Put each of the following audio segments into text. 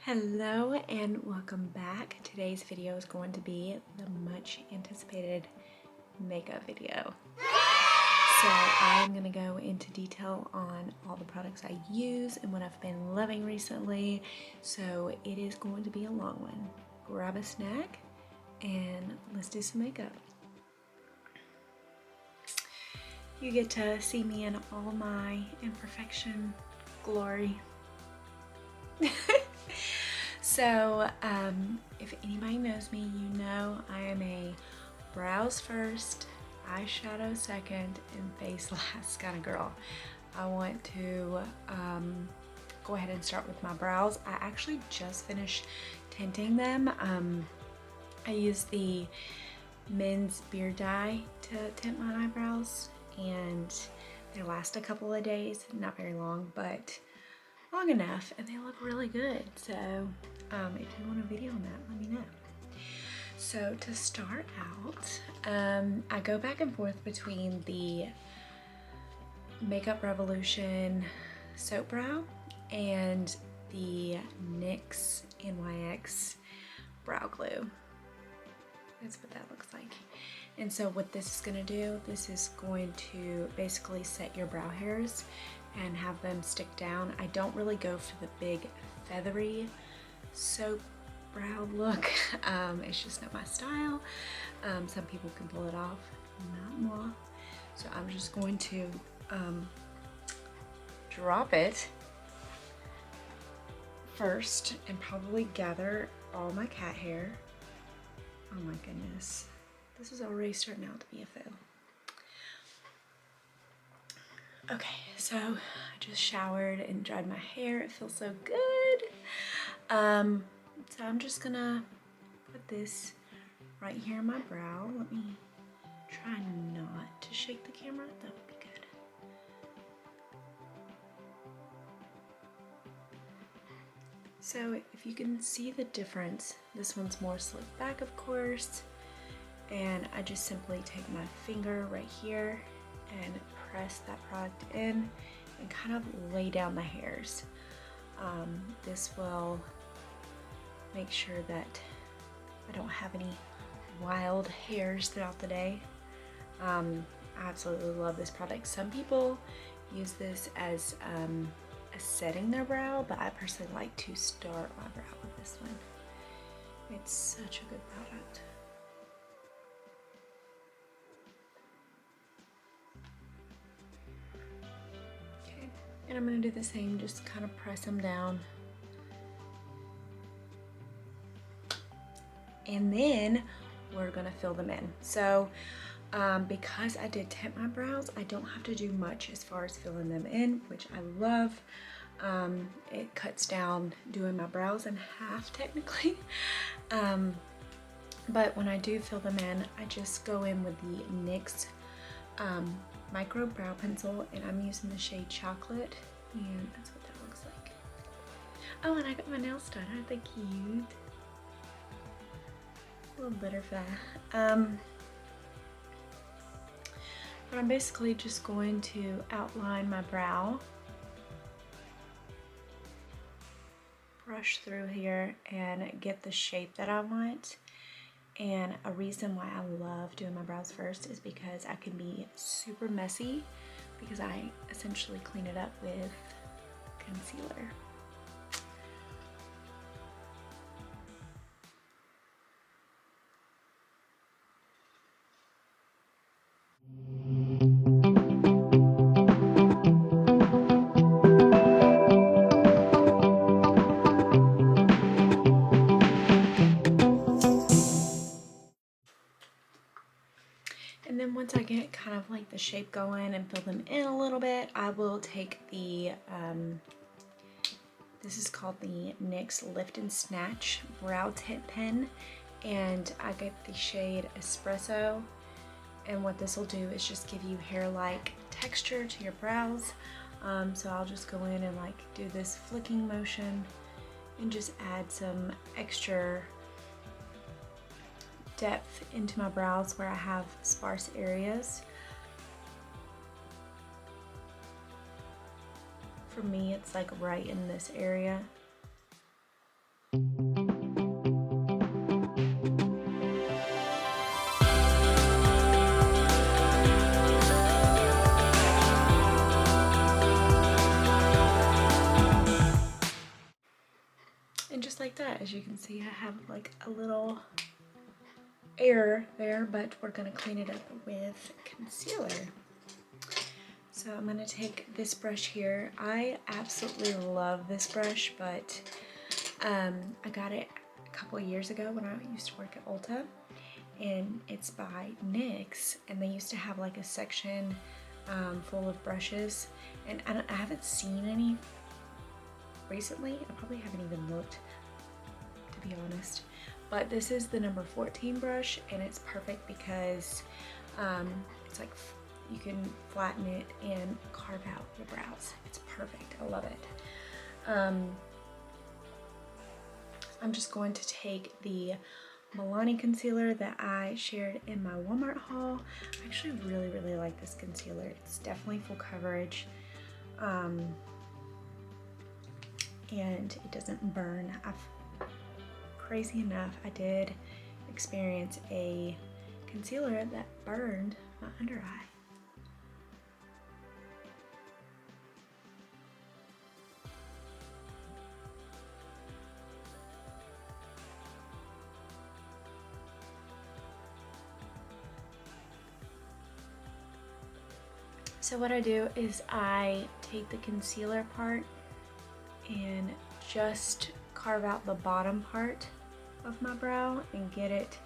Hello and welcome back. Today's video is going to be the much anticipated makeup video. So I'm going to go into detail on all the products I use and what I've been loving recently. So it is going to be a long one. Grab a snack and let's do some makeup. You get to see me in all my imperfection glory. So, if anybody knows me, you know I am a brows first, eyeshadow second, and face last kind of girl. I want to go ahead and start with my brows. I actually just finished tinting them. I use the men's beard dye to tint my eyebrows, and they last a couple of days, not very long, but long enough, and they look really good. So if you want a video on that, let me know. So to start out, I go back and forth between the Makeup Revolution Soap Brow and the NYX Brow Glue. That's what that looks like. And so what this is going to do, this is going to basically set your brow hairs and have them stick down. I don't really go for the big feathery soap brow look. It's just not my style. Some people can pull it off, not moi. So I'm just going to drop it first and probably gather all my cat hair. Oh my goodness, this is already starting out to be a fail. Okay, so I just showered and dried my hair. It feels so good. So I'm just gonna put this right here in my brow. Let me try not to shake the camera. That would be good. So if you can see the difference, this one's more slicked back, of course. And I just simply take my finger right here and press that product in and kind of lay down the hairs. This will make sure that I don't have any wild hairs throughout the day. I absolutely love this product. Some people use this as setting their brow, but I personally like to start my brow with this one. It's such a good product. And I'm going to do the same, just kind of press them down. And then we're going to fill them in. So because I did tint my brows, I don't have to do much as far as filling them in, which I love. It cuts down doing my brows in half technically. But when I do fill them in, I just go in with the NYX micro brow pencil, and I'm using the shade Chocolate, and that's what that looks like. Oh, and I got my nails done. Aren't they cute? A little butterfly. But I'm basically just going to outline my brow, brush through here, and get the shape that I want. And a reason why I love doing my brows first is because I can be super messy because I essentially clean it up with concealer. And then once I get kind of like the shape going and fill them in a little bit, I will take the, this is called the NYX Lift and Snatch Brow Tint Pen, and I get the shade Espresso. And what this will do is just give you hair-like texture to your brows. So I'll just go in and like do this flicking motion and just add some extra depth into my brows where I have sparse areas. For me, it's like right in this area. just like that. As you can see, I have like a little error there, but we're gonna clean it up with concealer. So I'm gonna take this brush here. I absolutely love this brush, but I got it a couple of years ago when I used to work at Ulta, and it's by NYX, and they used to have like a section full of brushes, and I haven't seen any recently. I probably haven't even looked, to be honest, but this is the number 14 brush, and it's perfect because it's like you can flatten it and carve out your brows. It's perfect. I love it. I'm just going to take the Milani concealer that I shared in my Walmart haul. I actually really like this concealer. It's definitely full coverage, and it doesn't burn. Crazy enough, I did experience a concealer that burned my under eye. So what I do is I take the concealer part and just carve out the bottom part of my brow and get it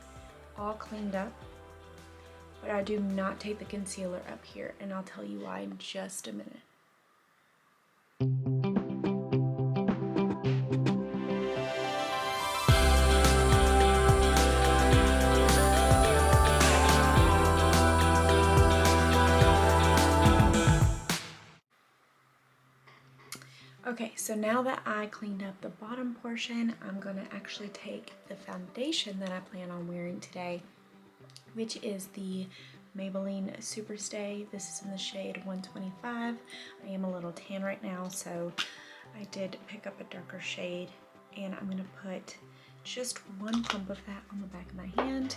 all cleaned up. But I do not take the concealer up here, and I'll tell you why in just a minute. Okay, so now that I cleaned up the bottom portion, I'm gonna actually take the foundation that I plan on wearing today, which is the Maybelline Superstay. This is in the shade 125. I am a little tan right now, so I did pick up a darker shade, and I'm gonna put just one pump of that on the back of my hand,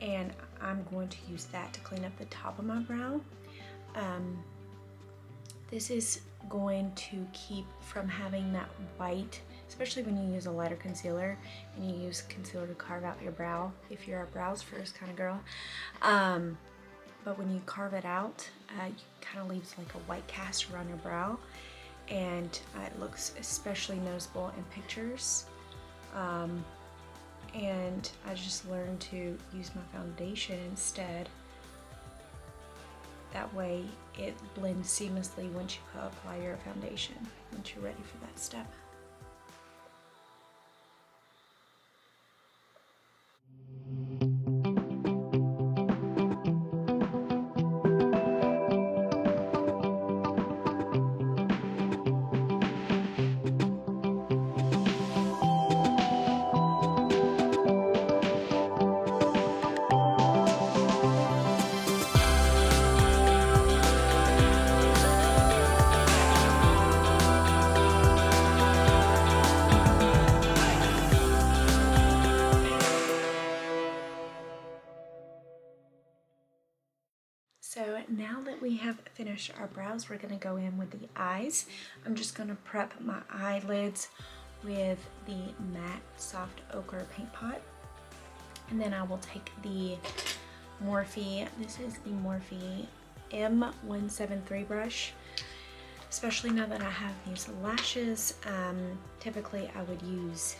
and I'm going to use that to clean up the top of my brow. This is going to keep from having that white, especially when you use a lighter concealer and you use concealer to carve out your brow, if you're a brows first kind of girl. But when you carve it out, it kind of leaves like a white cast around your brow, and it looks especially noticeable in pictures. And I just learned to use my foundation instead. That way it blends seamlessly once you apply your foundation, once you're ready for that step. So now that we have finished our brows, we're gonna go in with the eyes. I'm just gonna prep my eyelids with the matte soft ochre paint pot. And then I will take the Morphe, this is the Morphe M173 brush. Especially now that I have these lashes, typically I would use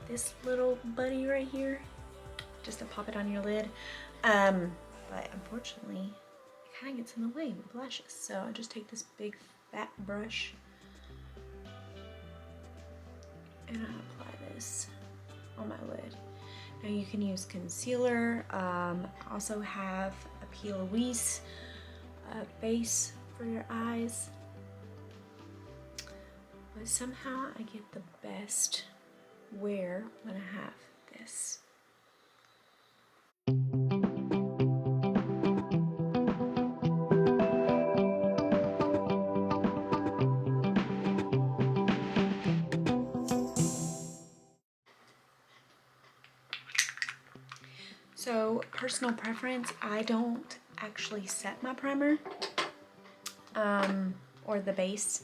this little buddy right here, just to pop it on your lid. But unfortunately, it kind of gets in the way with lashes. So I just take this big fat brush and I apply this on my lid. Now you can use concealer. I also have a P. Louise base for your eyes. But somehow I get the best wear when I have this. So, personal preference, I don't actually set my primer or the base.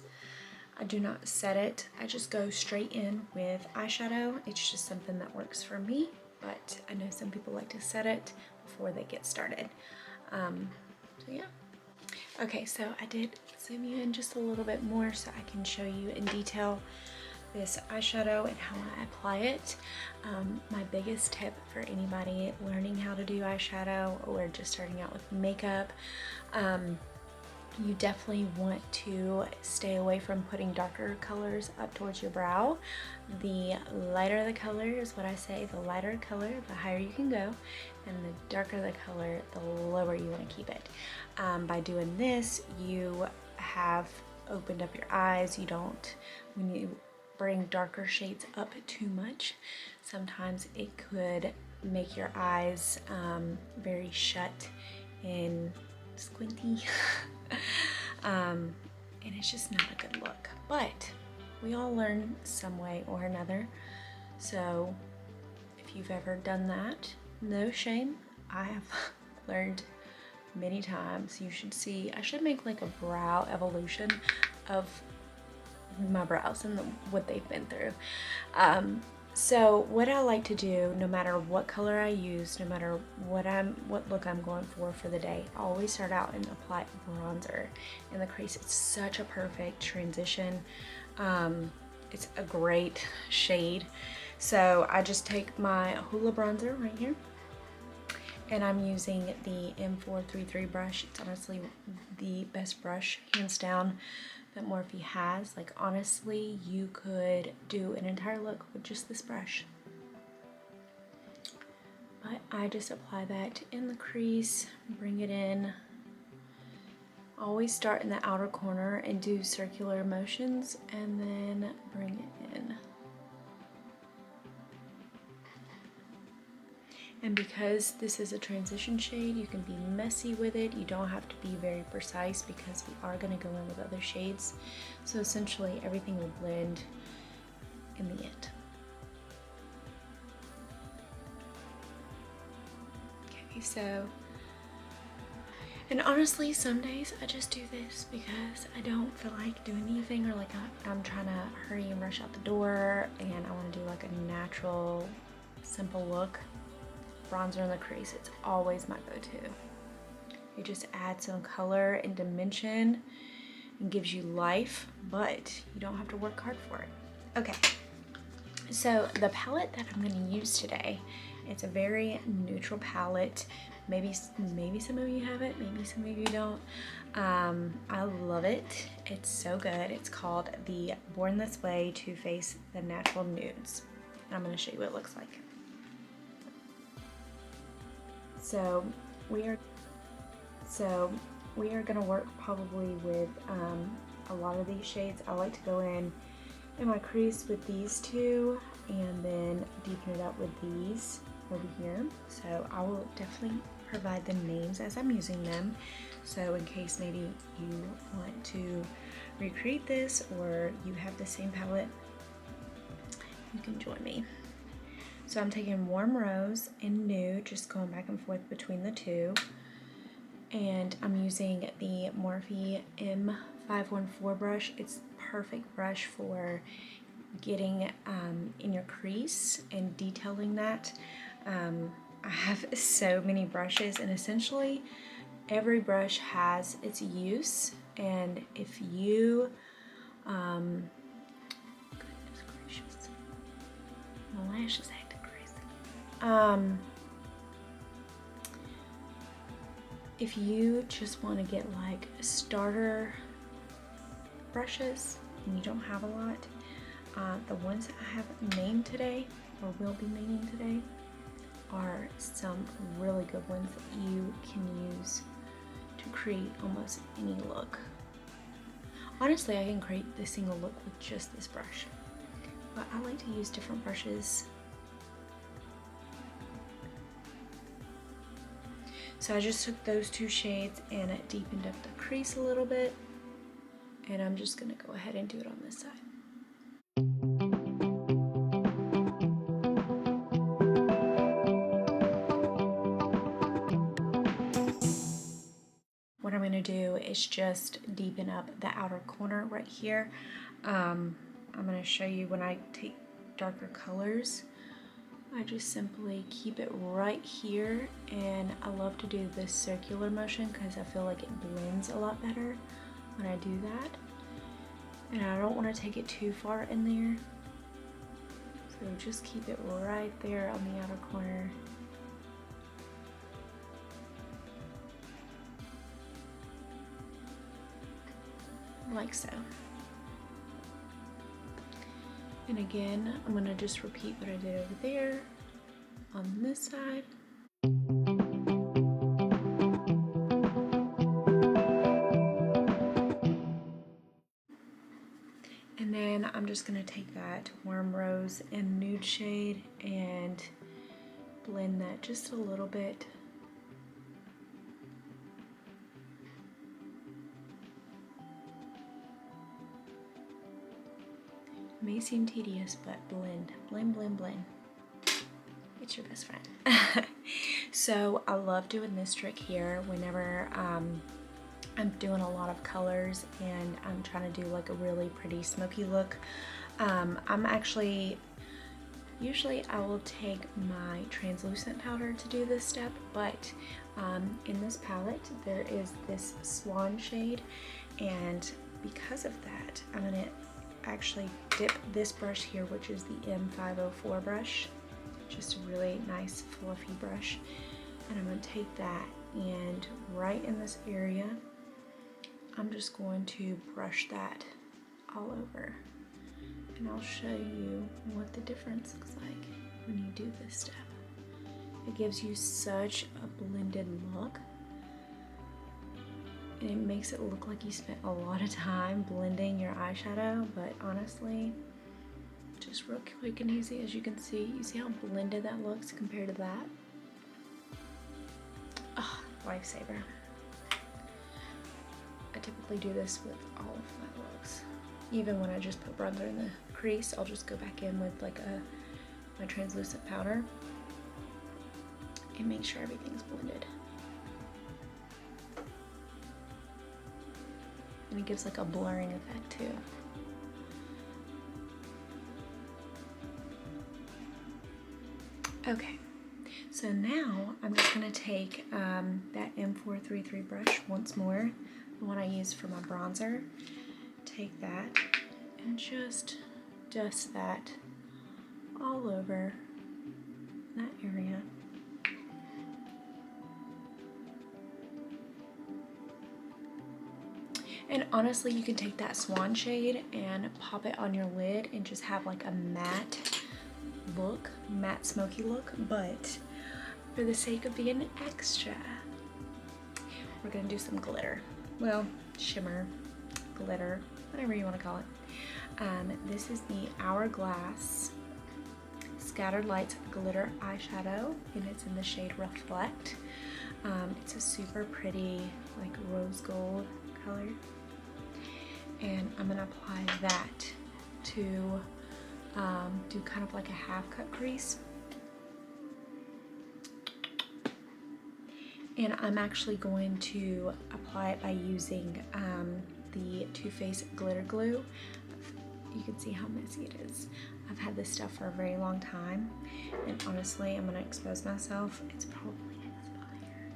I do not set it. I just go straight in with eyeshadow. It's just something that works for me, but I know some people like to set it before they get started. So yeah. Okay, so I did zoom you in just a little bit more so I can show you in detail this eyeshadow and how I apply it. My biggest tip for anybody learning how to do eyeshadow or just starting out with makeup, you definitely want to stay away from putting darker colors up towards your brow. The lighter the color is what I say, the lighter the color, the higher you can go, and the darker the color, the lower you want to keep it. By doing this, you have opened up your eyes. You don't, when you bring darker shades up too much, sometimes it could make your eyes very shut and squinty. And it's just not a good look, but we all learn some way or another. So if you've ever done that, no shame. I have learned many times. You should see, I should make like a brow evolution of my brows and what they've been through. So what I like to do, no matter what color I use, no matter what look I'm going for the day, I always start out and apply bronzer in the crease. It's such a perfect transition. It's a great shade. So I just take my Hoola Bronzer right here, and I'm using the M433 brush. It's honestly the best brush, hands down, that Morphe has. Like, honestly, you could do an entire look with just this brush. But I just apply that in the crease, bring it in. Always start in the outer corner and do circular motions, and then bring it in. And because this is a transition shade, you can be messy with it. You don't have to be very precise because we are going to go in with other shades. So essentially everything will blend in the end. Okay, so, and honestly, some days I just do this because I don't feel like doing anything, or like I'm trying to hurry and rush out the door and I want to do like a natural, simple look. Bronzer in the crease, it's always my go-to. It just adds some color and dimension and gives you life, but you don't have to work hard for it. Okay, so the palette that I'm going to use today, it's a very neutral palette. Maybe some of you have it, maybe some of you don't. I love it. It's so good. It's called the Born This Way Too Faced The Natural Nudes. And I'm going to show you what it looks like. So we are gonna work probably with a lot of these shades. I like to go in my crease with these two and then deepen it up with these over here. So I will definitely provide the names as I'm using them. So in case maybe you want to recreate this or you have the same palette, you can join me. So I'm taking Warm Rose and Nude, just going back and forth between the two. And I'm using the Morphe M514 brush. It's perfect brush for getting in your crease and detailing that. I have so many brushes, and essentially every brush has its use. And if you, goodness gracious, my lashes acting crazy. If you just want to get like starter brushes and you don't have a lot, the ones that I have named today, or will be naming today, are some really good ones that you can use to create almost any look. Honestly, I can create this single look with just this brush, but I like to use different brushes. So I just took those two shades and it deepened up the crease a little bit, and I'm just gonna go ahead and do it on this side. What I'm gonna do is just deepen up the outer corner right here. I'm going to show you when I take darker colors. I just simply keep it right here, and I love to do this circular motion because I feel like it blends a lot better when I do that. And I don't want to take it too far in there, so just keep it right there on the outer corner. Like so. And again, I'm going to just repeat what I did over there on this side. And then I'm just going to take that Warm Rose and Nude shade and blend that just a little bit. May seem tedious, but blend, blend, blend, blend. It's your best friend. So I love doing this trick here whenever I'm doing a lot of colors and I'm trying to do like a really pretty smoky look. Usually I will take my translucent powder to do this step, but in this palette there is this Swan shade, and because of that I'm gonna actually dip this brush here, which is the M504 brush, just a really nice fluffy brush, and I'm going to take that and right in this area I'm just going to brush that all over, and I'll show you what the difference looks like when you do this step. It gives you such a blended look, and it makes it look like you spent a lot of time blending your eyeshadow, but honestly, just real quick and easy. As you can see, you see how blended that looks compared to that? Oh, lifesaver. I typically do this with all of my looks. Even when I just put bronzer in the crease, I'll just go back in with like my translucent powder and make sure everything's blended. And it gives like a blurring effect too. Okay, so now I'm just gonna take that M433 brush once more, the one I used for my bronzer. Take that and just dust that all over that area. And honestly, you can take that Swan shade and pop it on your lid and just have like a matte look, matte smoky look, but for the sake of being extra, we're gonna do some glitter. Well, shimmer, glitter, whatever you want to call it. This is the Hourglass Scattered Lights Glitter Eyeshadow, and it's in the shade Reflect. It's a super pretty, like rose gold color. And I'm gonna apply that to do kind of like a half cut crease. And I'm actually going to apply it by using the Too Faced Glitter Glue. You can see how messy it is. I've had this stuff for a very long time, and honestly, I'm gonna expose myself. It's probably in this spot here.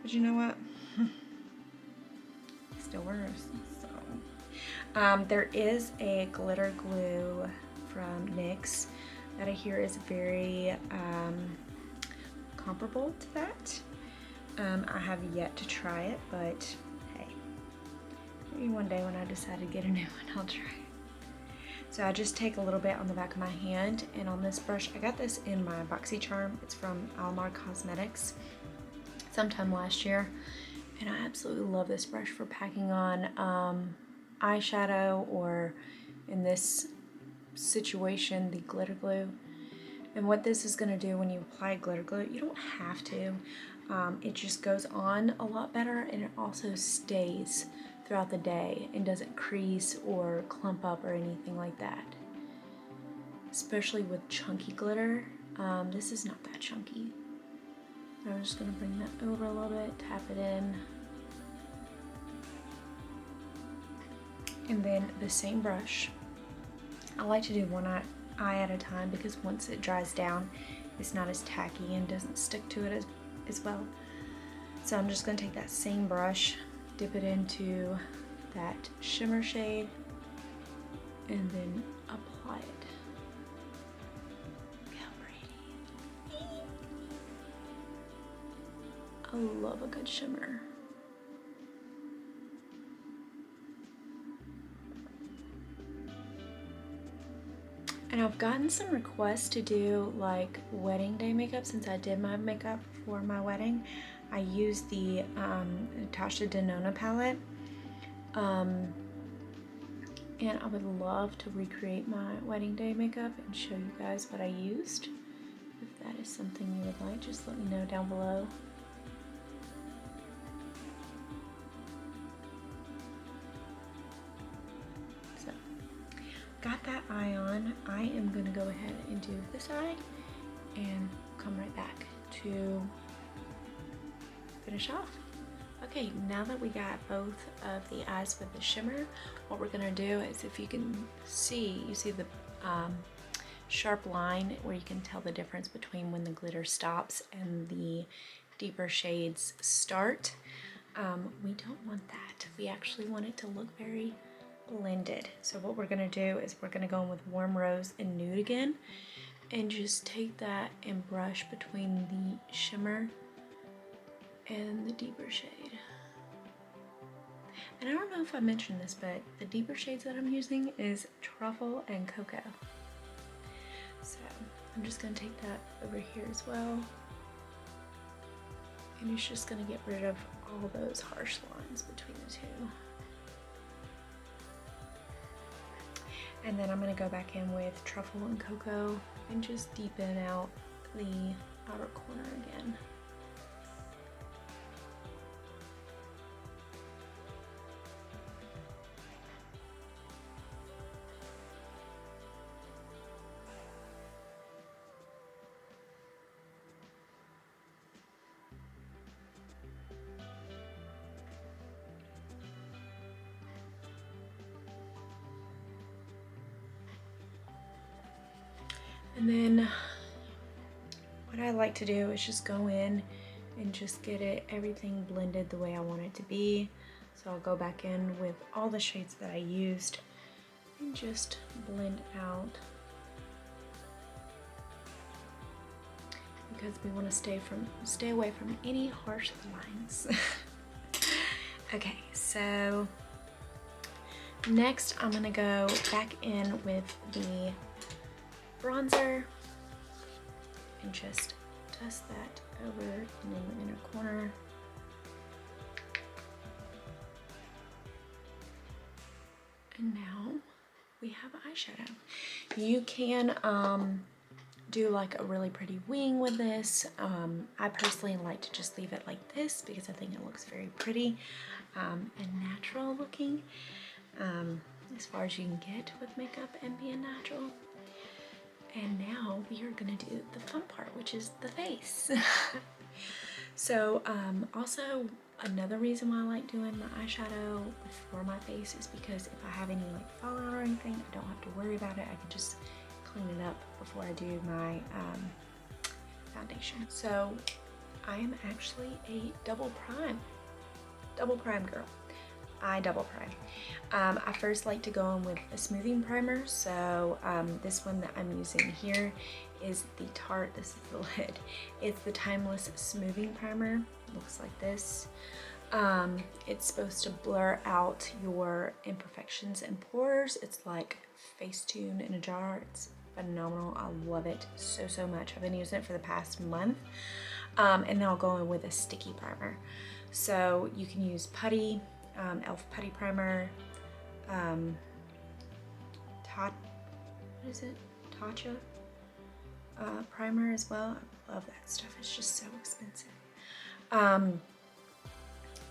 But you know what? It still works. So, there is a glitter glue from NYX that I hear is very comparable to that. I have yet to try it, but hey, maybe one day when I decide to get a new one, I'll try it. So I just take a little bit on the back of my hand, and on this brush, I got this in my BoxyCharm. It's from Almar Cosmetics sometime last year, and I absolutely love this brush for packing on eyeshadow, or in this situation, the glitter glue. And what this is going to do when you apply glitter glue, you don't have to. It just goes on a lot better, and it also stays throughout the day and doesn't crease or clump up or anything like that. Especially with chunky glitter. This is not that chunky. I'm just going to bring that over a little bit, tap it in, And then the same brush, I like to do one eye at a time because once it dries down, it's not as tacky and doesn't stick to it as well. So I'm just going to take that same brush, dip it into that shimmer shade, and then apply it. Look how pretty. I love a good shimmer. And I've gotten some requests to do like wedding day makeup since I did my makeup for my wedding. I used the Natasha Denona palette. And I would love to recreate my wedding day makeup and show you guys what I used. If that is something you would like, just let me know down below. So, got that eye on. I am going to go ahead and do this eye and come right back to finish off. Okay, now that we got both of the eyes with the shimmer, what we're gonna do is, if you can see, you see the sharp line where you can tell the difference between when the glitter stops and the deeper shades start. We don't want that. We actually want it to look very blended. So what we're gonna do is we're gonna go in with Warm Rose and Nude again, and just take that and brush between the shimmer and the deeper shade. And I don't know if I mentioned this, but the deeper shades that I'm using is Truffle and Cocoa. So I'm just gonna take that over here as well. And it's just gonna get rid of all those harsh lines between the two. And then I'm gonna go back in with Truffle and Cocoa and just deepen out the outer corner again. And then what I like to do is just go in and just get everything blended the way I want it to be. So I'll go back in with all the shades that I used and just blend out, because we want to stay away from any harsh lines. Okay, so next I'm gonna go back in with the bronzer and just dust that over in the inner corner. And now we have eyeshadow. You can do like a really pretty wing with this. I personally like to just leave it like this because I think it looks very pretty and natural looking, as far as you can get with makeup and being natural. And now we are gonna do the fun part, which is the face. So also another reason why I like doing my eyeshadow before my face is because if I have any like fallout or anything, I don't have to worry about it. I can just clean it up before I do my foundation. So I am actually a double prime girl. I double prime. I first like to go in with a smoothing primer. So this one that I'm using here is the Tarte, this is the lid. It's the Timeless Smoothing Primer. It looks like this. It's supposed to blur out your imperfections and pores. It's like Facetune in a jar. It's phenomenal. I love it so, so much. I've been using it for the past month. And now I'll go in with a sticky primer. So you can use Putty, E.L.F. Putty Primer, Tatcha primer as well. I love that stuff. It's just so expensive.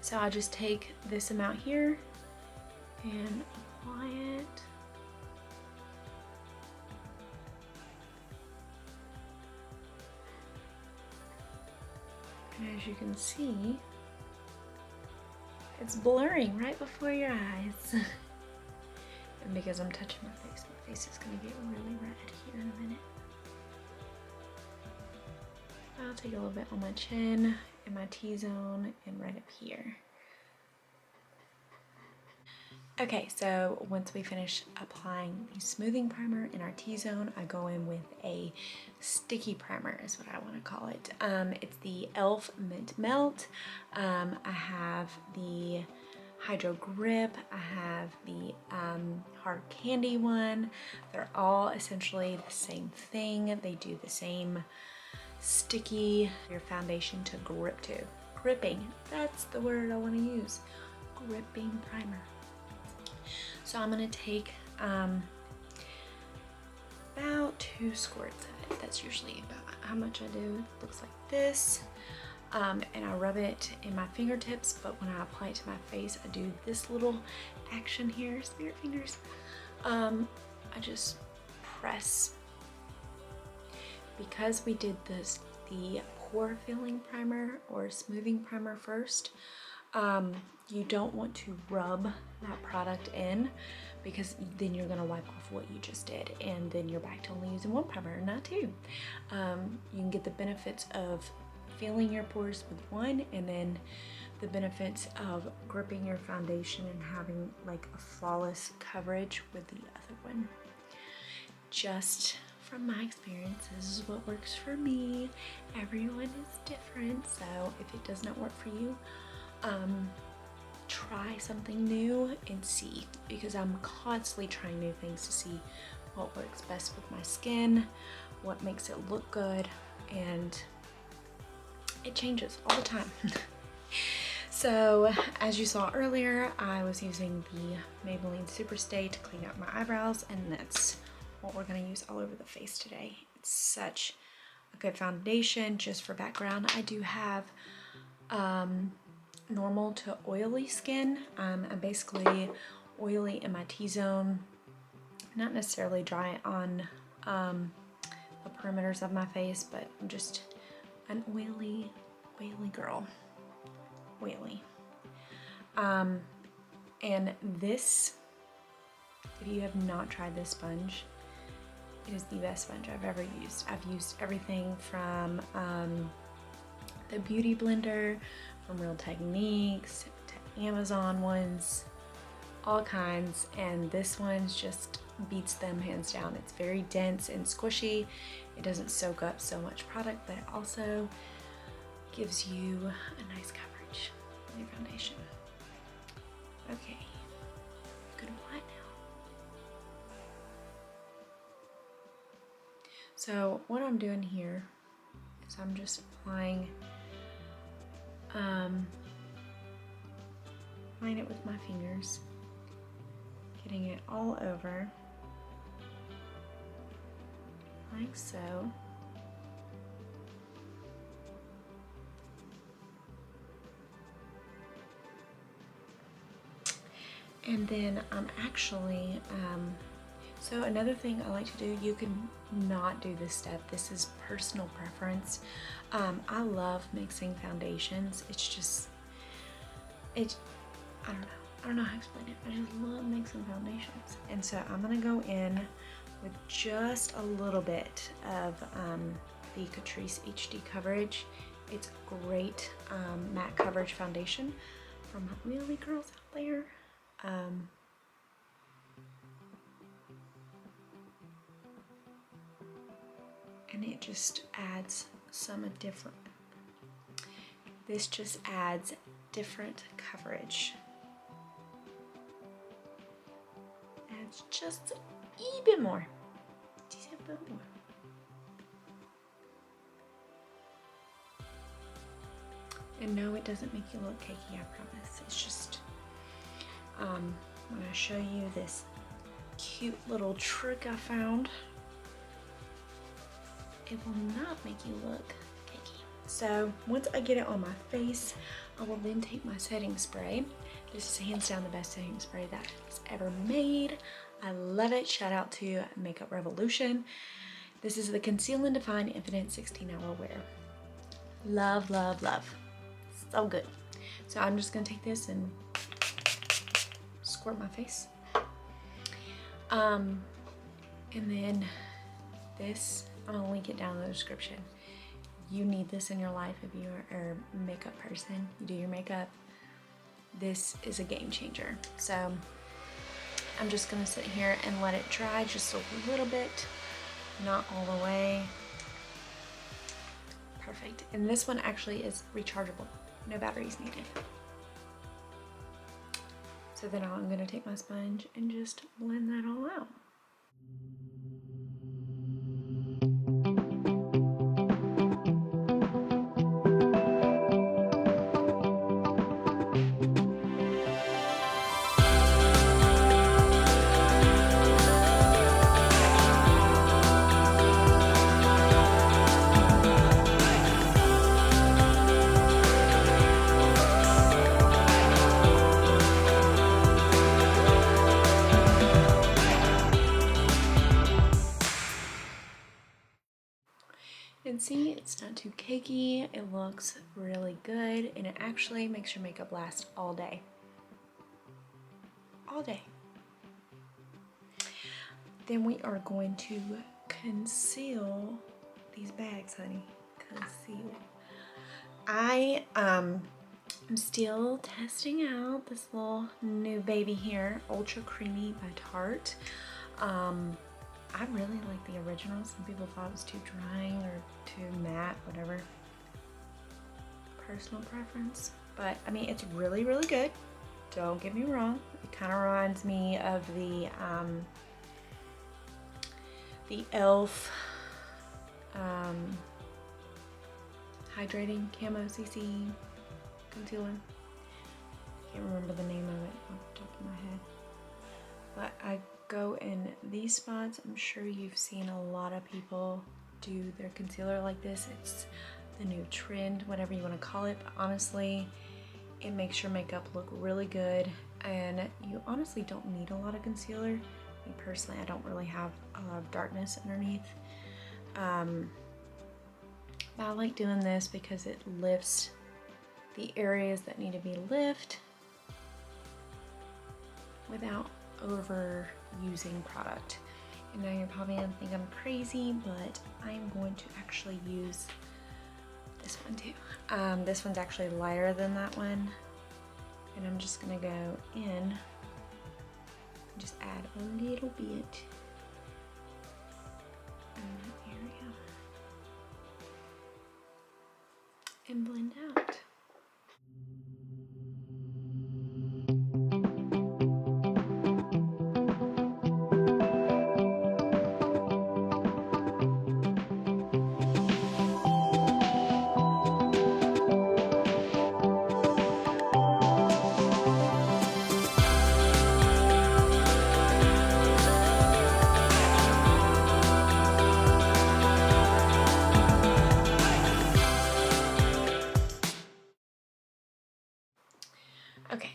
So I'll just take this amount here and apply it. And as you can see, it's blurring right before your eyes. And because I'm touching my face is gonna get really red here in a minute. I'll take a little bit on my chin and my T-zone and right up here. Okay, so once we finish applying the smoothing primer in our T-zone, I go in with a sticky primer is what I want to call it. It's the E.L.F. Mint Melt. I have the Hydro Grip. I have the Hard Candy one. They're all essentially the same thing. They do the same sticky your foundation to grip to. Gripping, that's the word I want to use. Gripping primer. So I'm gonna take about 2 squirts of it. That's usually about how much I do. It looks like this. And I rub it in my fingertips, but when I apply it to my face, I do this little action here, spirit fingers. I just press. Because we did the pore filling primer or smoothing primer first, you don't want to rub that product in, because then you're gonna wipe off what you just did, and then you're back to only using 1 primer, not 2. You can get the benefits of filling your pores with 1, and then the benefits of gripping your foundation and having like a flawless coverage with the other one. Just from my experience, this is what works for me. Everyone is different, so if it does not work for you, try something new and see, because I'm constantly trying new things to see what works best with my skin, what makes it look good, and it changes all the time. So as you saw earlier, I was using the Maybelline Superstay to clean up my eyebrows, and that's what we're going to use all over the face today. It's such a good foundation. Just for background, I do have normal to oily skin. I'm basically oily in my T-zone, not necessarily dry on the perimeters of my face, but I'm just an oily girl. Oily. And this, if you have not tried this sponge, it is the best sponge I've ever used. I've used everything from the Beauty Blender, from Real Techniques to Amazon ones, all kinds, and this one just beats them hands down. It's very dense and squishy. It doesn't soak up so much product, but it also gives you a nice coverage on your foundation. Okay, good apply now. So what I'm doing here is I'm just applying it with my fingers, getting it all over, like so. And then I'm actually, so another thing I like to do, you can not do this step. This is personal preference. I love mixing foundations. It's just, I don't know how to explain it. I just love mixing foundations. And so I'm gonna go in with just a little bit of the Catrice HD Coverage. It's a great matte coverage foundation for my oily girls out there. And it just adds this just adds different coverage. Adds just a bit more. Just a bit more. And no, it doesn't make you look cakey, I promise. It's just, I'm gonna show you this cute little trick I found. It will not make you look cakey. So once I get it on my face, I will then take my setting spray. This is hands down the best setting spray that is ever made. I love it. Shout out to Makeup Revolution. This is the Conceal and Define Infinite 16-Hour Wear. Love, love, love. So good. So I'm just gonna take this and squirt my face. And then this, I'm gonna link it down in the description. You need this in your life if you are a makeup person, you do your makeup. This is a game changer. So I'm just gonna sit here and let it dry just a little bit, not all the way. Perfect. And this one actually is rechargeable, no batteries needed. So then I'm gonna take my sponge and just blend that all out. And see, it's not too cakey, it looks really good, and it actually makes your makeup last all day. All day. Then we are going to conceal these bags, honey. Conceal. I am still testing out this little new baby here, Ultra Creamy by Tarte. I really like the original. Some people thought it was too drying or too matte, whatever. Personal preference. But I mean, it's really, really good. Don't get me wrong. It kind of reminds me of the E.L.F. Hydrating Camo CC concealer. Can't remember the name of it off the top of my head. But I go in these spots. I'm sure you've seen a lot of people do their concealer like this. It's the new trend, whatever you want to call it. But honestly, it makes your makeup look really good, and you honestly don't need a lot of concealer. Me personally, I don't really have a lot of darkness underneath. But I like doing this because it lifts the areas that need to be lifted without overusing product. And now you're probably gonna think I'm crazy, but I'm going to actually use this one too. This one's actually lighter than that one, and I'm just gonna go in and just add a little bit in that area and blend out. Okay,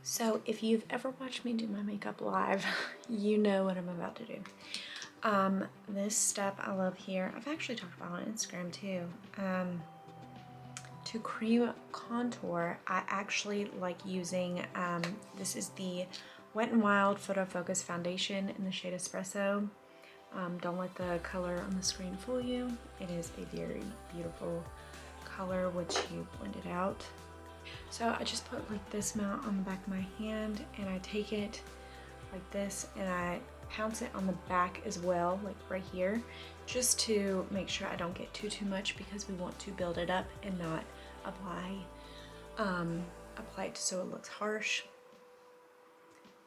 so if you've ever watched me do my makeup live, you know what I'm about to do. This step I love here. I've actually talked about it on Instagram too. To cream contour, I actually like using, this is the Wet n Wild Photo Focus Foundation in the shade Espresso. Don't let the color on the screen fool you. It is a very beautiful color once you blend it out. So I just put like this amount on the back of my hand, and I take it like this and I pounce it on the back as well, like right here, just to make sure I don't get too much, because we want to build it up and not apply it so it looks harsh.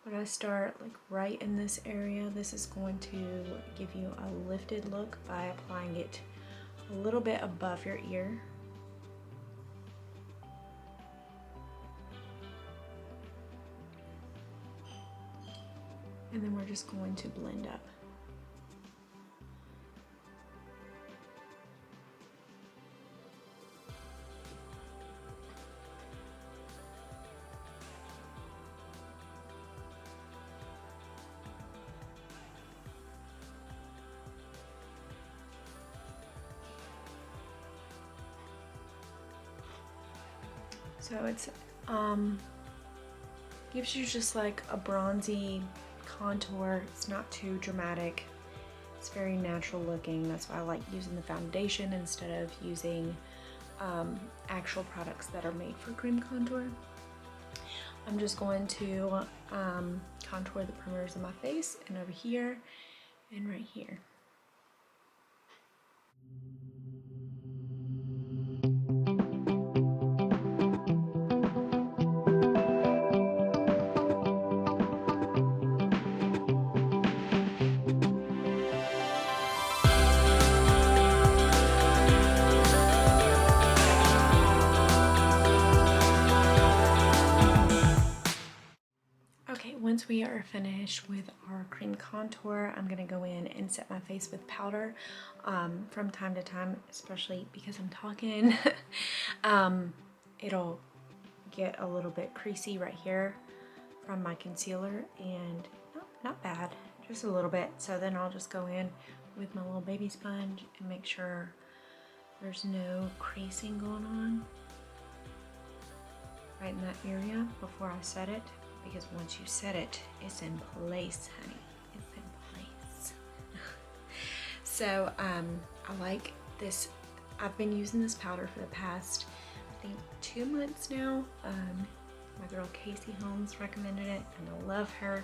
But I start like right in this area. This is going to give you a lifted look by applying it a little bit above your ear. And then we're just going to blend up. So it's gives you just like a bronzy contour. It's not too dramatic. It's very natural looking. That's why I like using the foundation instead of using actual products that are made for cream contour. I'm just going to contour the primers in my face and over here and right here. Once we are finished with our cream contour, I'm going to go in and set my face with powder from time to time, especially because I'm talking. It'll get a little bit creasy right here from my concealer, and not bad, just a little bit. So then I'll just go in with my little baby sponge and make sure there's no creasing going on right in that area before I set it. Because once you set it, it's in place, honey. It's in place. So I like this. I've been using this powder for the past, I think, 2 months now. My girl Casey Holmes recommended it, and I love her.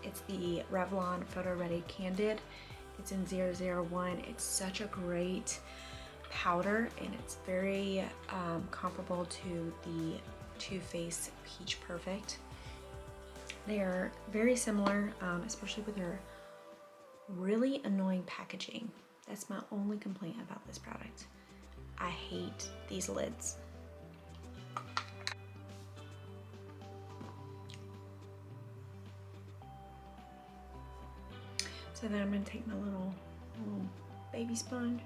It's the Revlon Photo Ready Candid. It's in 001. It's such a great powder, and it's very comparable to the Too Faced Peach Perfect. They are very similar, especially with their really annoying packaging. That's my only complaint about this product. I hate these lids. So then I'm going to take my little baby sponge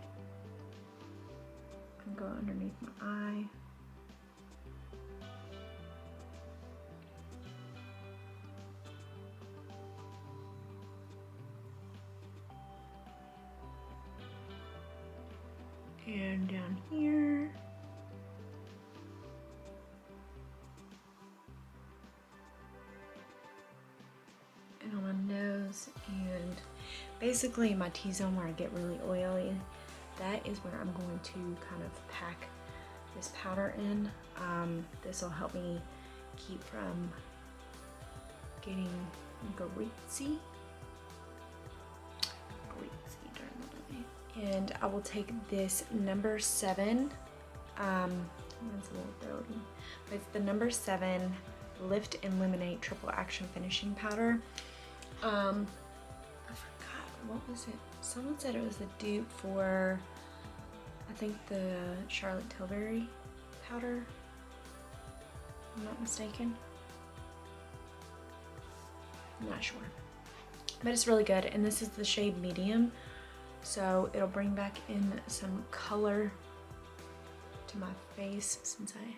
and go underneath my eye. And down here. And on my nose, and basically my T-zone where I get really oily. That is where I'm going to kind of pack this powder in. This will help me keep from getting greasy. And I will take this number 7, it's a little dirty, but it's the number 7 Lift and Illuminate Triple Action Finishing Powder. I forgot, what was it? Someone said it was the dupe for, I think, the Charlotte Tilbury powder, if I'm not mistaken. I'm not sure, but it's really good, and this is the shade medium. So it'll bring back in some color to my face since I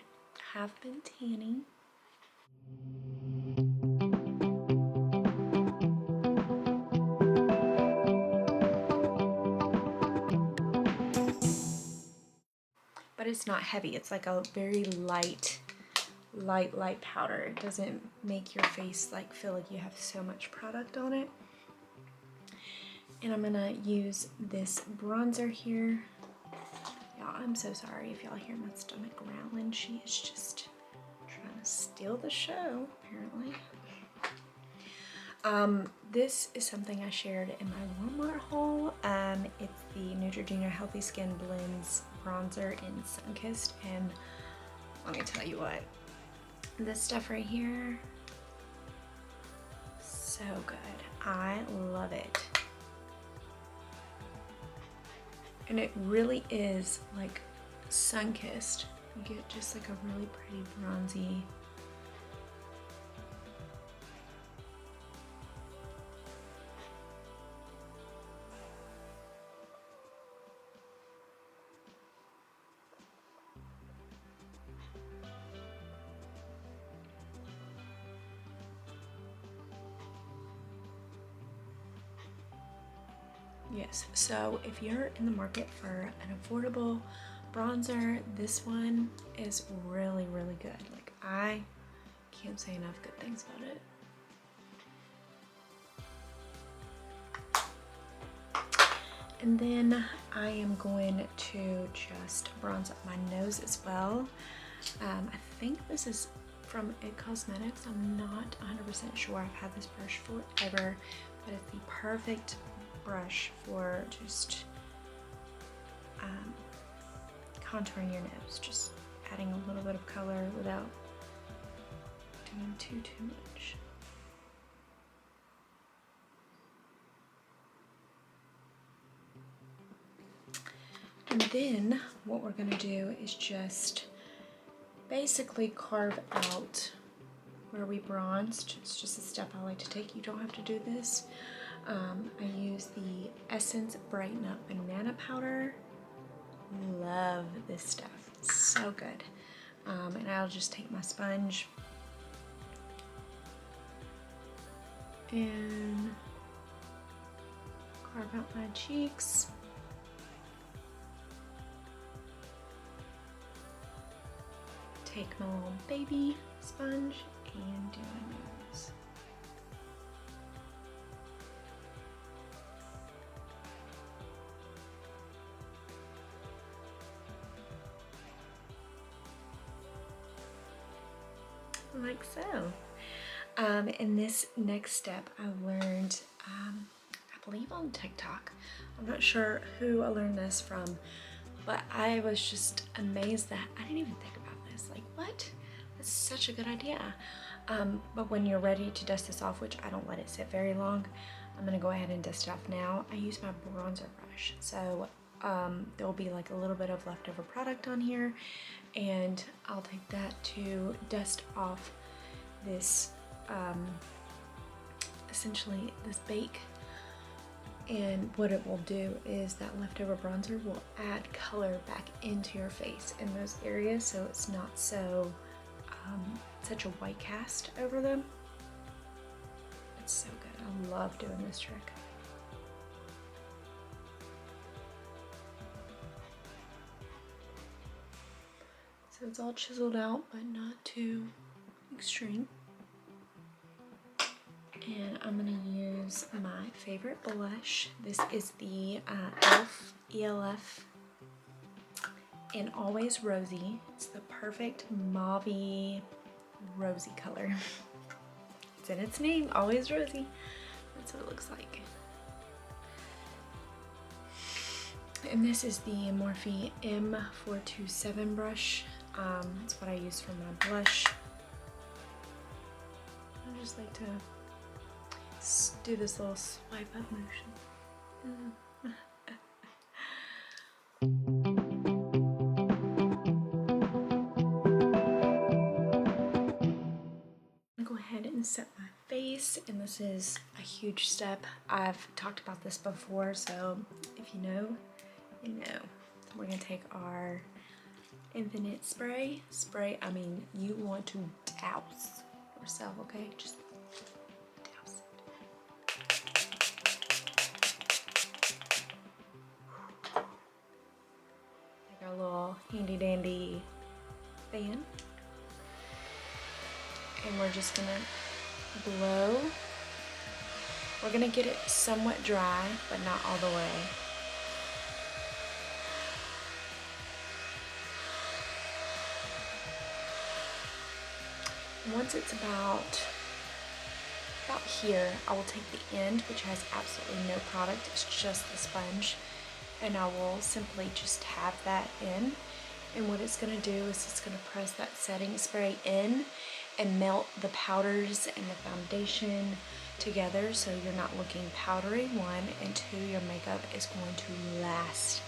have been tanning. But it's not heavy. It's like a very light powder. It doesn't make your face like feel like you have so much product on it. And I'm gonna use this bronzer here. Y'all, I'm so sorry if y'all hear my stomach growling. She is just trying to steal the show, apparently. This is something I shared in my Walmart haul. It's the Neutrogena Healthy Skin Blends Bronzer in Sunkist. And let me tell you what, this stuff right here, so good. I love it. And it really is like sun-kissed. You get just like a really pretty bronzy. Yes, so if you're in the market for an affordable bronzer, this one is really, really good. Like, I can't say enough good things about it. And then I am going to just bronze up my nose as well. I think this is from IT Cosmetics. I'm not 100% sure. I've had this brush forever, but it's the perfect brush for just contouring your nose, just adding a little bit of color without doing too much. And then what we're gonna do is just basically carve out where we bronzed. It's just a step I like to take. You don't have to do this. I use the Essence Brighten Up Banana Powder. Love this stuff, it's so good. And I'll just take my sponge and carve out my cheeks. Take my little baby sponge and do my nose. Like so. In this next step, I learned, I believe on TikTok. I'm not sure who I learned this from, but I was just amazed that I didn't even think about this. Like, what? That's such a good idea. But when you're ready to dust this off, which I don't let it sit very long, I'm gonna go ahead and dust it off now. I use my bronzer brush, so there'll be like a little bit of leftover product on here, and I'll take that to dust off this essentially this bake. And what it will do is that leftover bronzer will add color back into your face in those areas, so it's not so such a white cast over them. It's so good. I love doing this trick. So it's all chiseled out, but not too extreme. And I'm gonna use my favorite blush. This is the E.L.F. in Always Rosy. It's the perfect mauvey rosy color. It's in its name, Always Rosy. That's what it looks like. And this is the Morphe M427 brush. That's what I use for my blush. I just like to do this little swipe up motion. Go ahead and set my face, and this is a huge step. I've talked about this before, so if you know, you know. So we're gonna take our Infinite spray. I mean, you want to douse yourself, okay? Just douse it. Take our little handy dandy fan. And we're just gonna blow. We're gonna get it somewhat dry, but not all the way. Once it's about here, I will take the end, which has absolutely no product, it's just the sponge, and I will simply just tap that in. And what it's gonna do is it's gonna press that setting spray in and melt the powders and the foundation together, so you're not looking powdery, one, and two, your makeup is going to last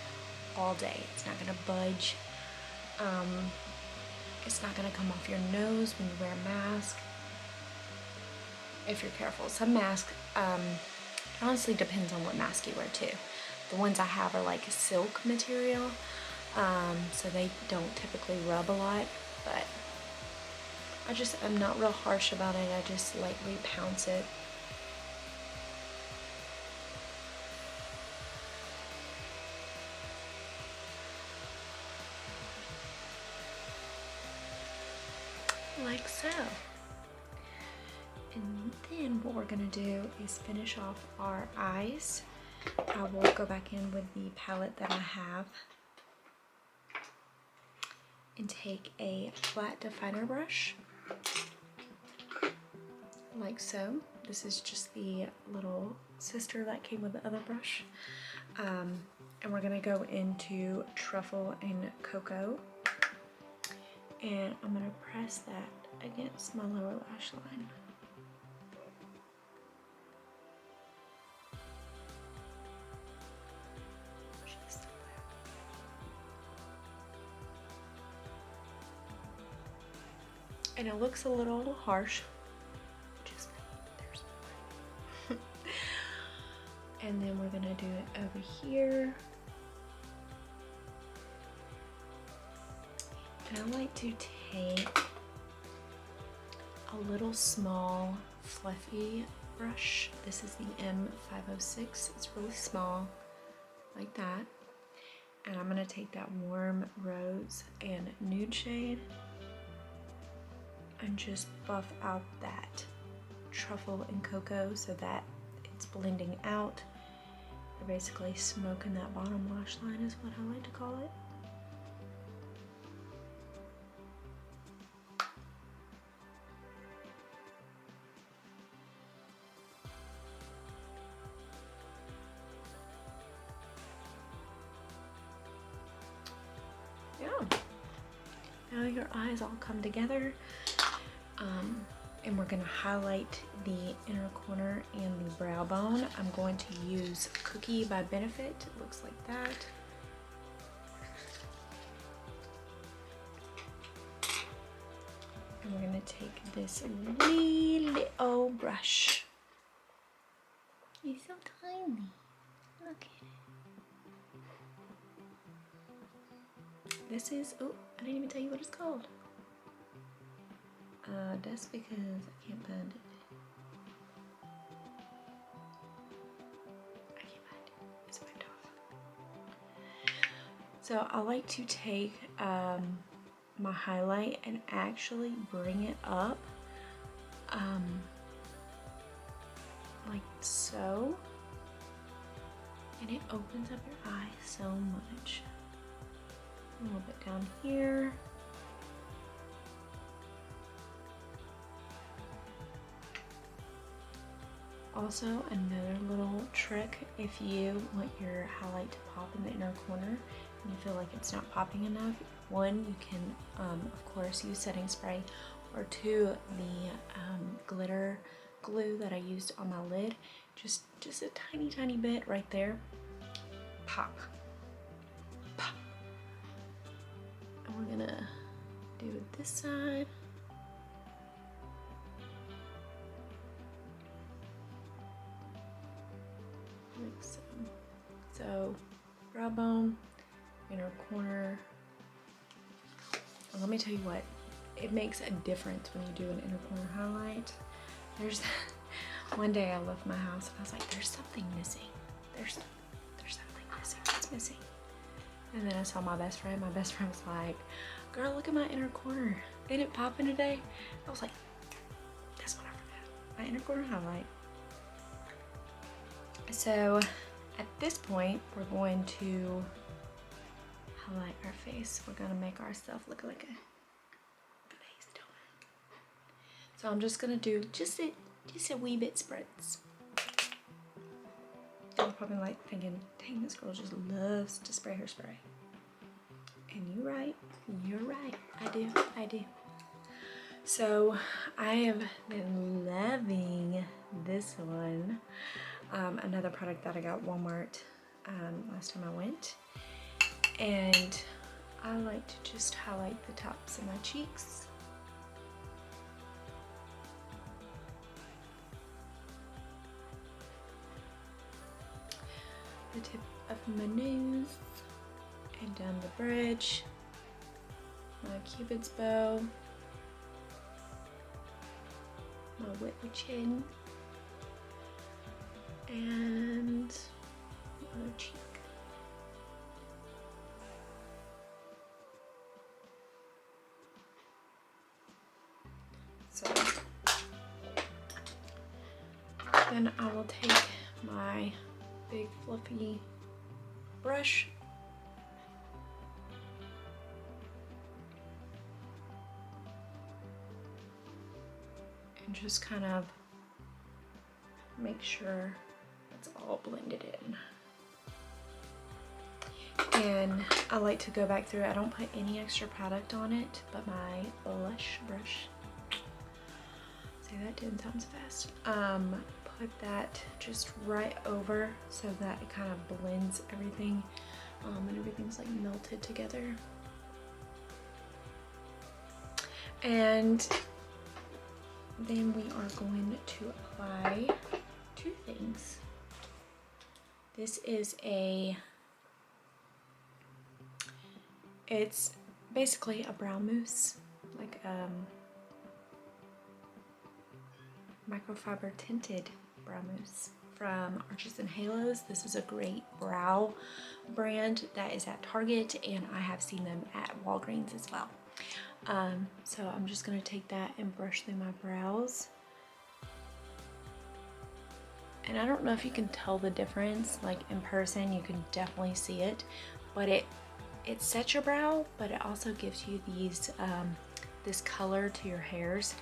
all day. It's not gonna budge. It's not gonna come off your nose when you wear a mask, if you're careful. Some masks, honestly depends on what mask you wear too. The ones I have are like silk material, so they don't typically rub a lot, but I'm not real harsh about it. I just lightly pounce it. Like so. And then what we're gonna do is finish off our eyes. I will go back in with the palette that I have and take a flat definer brush, like so. This is just the little sister that came with the other brush. And we're gonna go into Truffle and Cocoa. And I'm gonna press that against my lower lash line. And it looks a little harsh. Just there's and then we're gonna do it over here. And I like to take a little small fluffy brush. This is the M506. It's really small, like that. And I'm gonna take that warm rose and nude shade and just buff out that truffle and cocoa so that it's blending out. Or basically smoking that bottom lash line is what I like to call it. Yeah. Now your eyes all come together. And we're gonna highlight the inner corner and the brow bone. I'm going to use Cookie by Benefit. It looks like that. And we're gonna take this wee little brush. He's so tiny. Look at it. This is, oh, I didn't even tell you what it's called. That's because I can't find it. I can't find it. It's wiped off. So I like to take my highlight and actually bring it up like so. And it opens up your eye so much. A little bit down here. Also, another little trick, if you want your highlight to pop in the inner corner and you feel like it's not popping enough, one, you can of course use setting spray, or two, the glitter glue that I used on my lid, just a tiny bit right there. Pop. Pop. And we're gonna do it this side. Like so. So, brow bone, inner corner. And let me tell you what, it makes a difference when you do an inner corner highlight. There's one day I left my house and I was like, there's something missing. There's something missing. What's missing? And then I saw my best friend. My best friend was like, girl, look at my inner corner. Ain't it popping today? I was like, that's what I forgot. My inner corner highlight. So at this point, we're going to highlight our face. We're gonna make ourselves look like a face donut. So I'm just gonna do just a wee bit spritz. You're probably like thinking, dang, this girl just loves to spray her spray. And you're right, I do. So I have been loving this one. Another product that I got at Walmart last time I went. And I like to just highlight the tops of my cheeks. The tip of my nose and down the bridge. My Cupid's bow. My whipped chin. And other cheek. So then I will take my big fluffy brush. And just kind of make sure it's all blended in. And I like to go back through it. I don't put any extra product on it, but my blush brush, say that 10 times fast, put that just right over so that it kind of blends everything, and everything's like melted together. And then we are going to apply two things. This is it's basically a brow mousse, like microfiber tinted brow mousse from Arches and Halos. This is a great brow brand that is at Target, and I have seen them at Walgreens as well. So I'm just gonna take that and brush through my brows. And I don't know if you can tell the difference, like in person you can definitely see it, but it sets your brow, but it also gives you these this color to your hairs,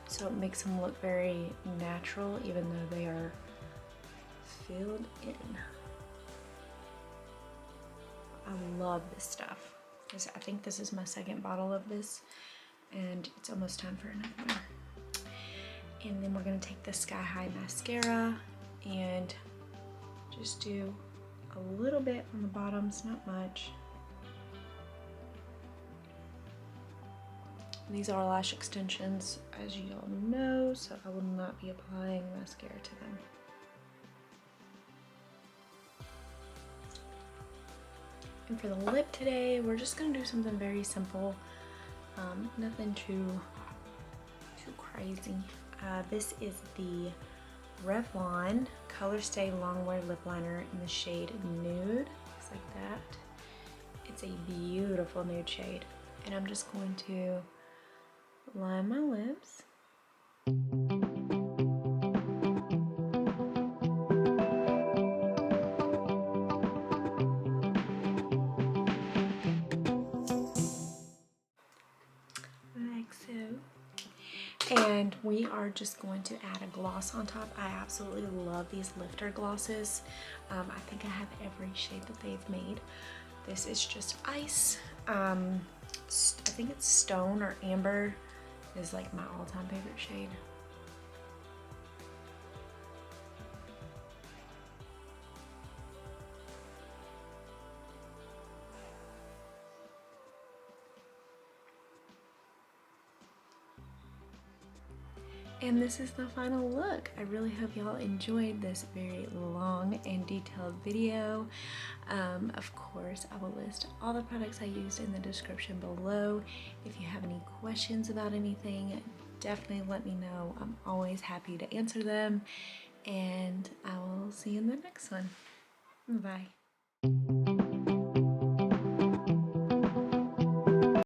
so it makes them look very natural even though they are filled in. I love this stuff. I think this is my second bottle of this, and it's almost time for another one. And then we're gonna take the Sky High mascara and just do a little bit on the bottoms, not much. These are lash extensions, as you all know, so I will not be applying mascara to them. And for the lip today, we're just gonna do something very simple, nothing too crazy. This is the Revlon Color Stay Longwear Lip Liner in the shade Nude. Looks like that. It's a beautiful nude shade, and I'm just going to line my lips. Like so. And we are just going to add a gloss on top. I absolutely love these lifter glosses. I think I have every shade that they've made. This is just ice. I think it's Stone or Amber is like my all-time favorite shade. And this is the final look. I really hope y'all enjoyed this very long and detailed video. Of course, I will list all the products I used in the description below. If you have any questions about anything, definitely let me know. I'm always happy to answer them. And I will see you in the next one. Bye.